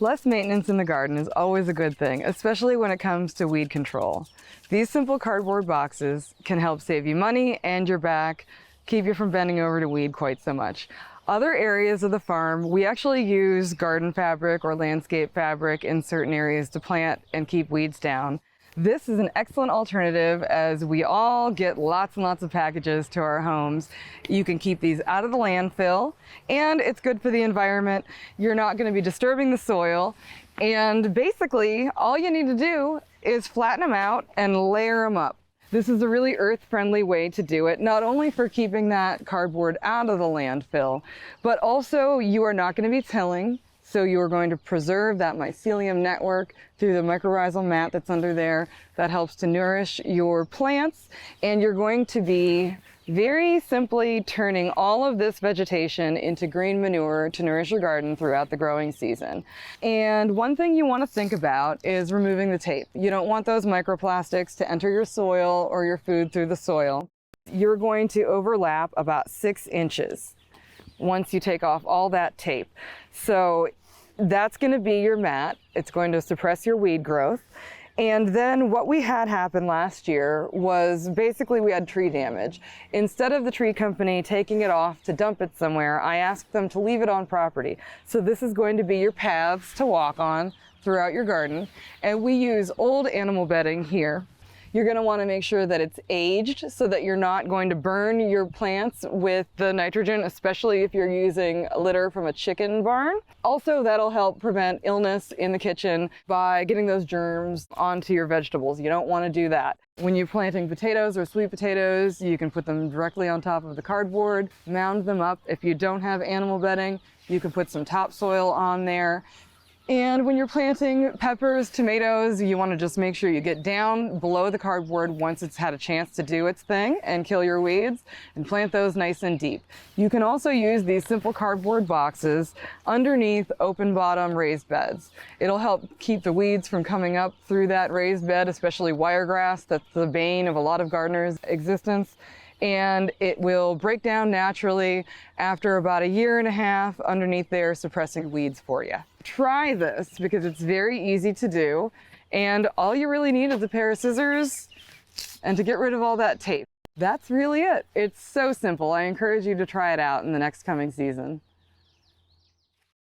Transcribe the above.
Less maintenance in the garden is always a good thing, especially when it comes to weed control. These simple cardboard boxes can help save you money and your back, keep you from bending over to weed quite so much. Other areas of the farm, we actually use garden fabric or landscape fabric in certain areas to plant and keep weeds down. This is an excellent alternative as we all get lots and lots of packages to our homes. You can keep these out of the landfill, and it's good for the environment. You're not going to be disturbing the soil, and basically all you need to do is flatten them out and layer them up. This is a really earth-friendly way to do it, not only for keeping that cardboard out of the landfill, but also you are not going to be tilling, so you are going to preserve that mycelium network through the mycorrhizal mat that's under there that helps to nourish your plants, and you're going to be very simply turning all of this vegetation into green manure to nourish your garden throughout the growing season. And one thing you want to think about is removing the tape. You don't want those microplastics to enter your soil or your food through the soil. You're going to overlap about 6 inches once you take off all that tape. So that's going to be your mat. It's going to suppress your weed growth. And then what we had happen last year was basically we had tree damage. Instead of the tree company taking it off to dump it somewhere, I asked them to leave it on property. So this is going to be your paths to walk on throughout your garden. And we use old animal bedding here. You're going to want to make sure that it's aged so that you're not going to burn your plants with the nitrogen, especially if you're using litter from a chicken barn. Also, that'll help prevent illness in the kitchen by getting those germs onto your vegetables. You don't want to do that. When you're planting potatoes or sweet potatoes, you can put them directly on top of the cardboard, mound them up. If you don't have animal bedding, you can put some topsoil on there. And when you're planting peppers, tomatoes, you want to just make sure you get down below the cardboard once it's had a chance to do its thing and kill your weeds, and plant those nice and deep. You can also use these simple cardboard boxes underneath open bottom raised beds. It'll help keep the weeds from coming up through that raised bed, especially wiregrass. That's the bane of a lot of gardeners' existence. And it will break down naturally after about 1.5 years underneath there, suppressing weeds for you. Try this because it's very easy to do, and all you really need is a pair of scissors and to get rid of all that tape. That's really it. It's so simple. I encourage you to try it out in the next coming season.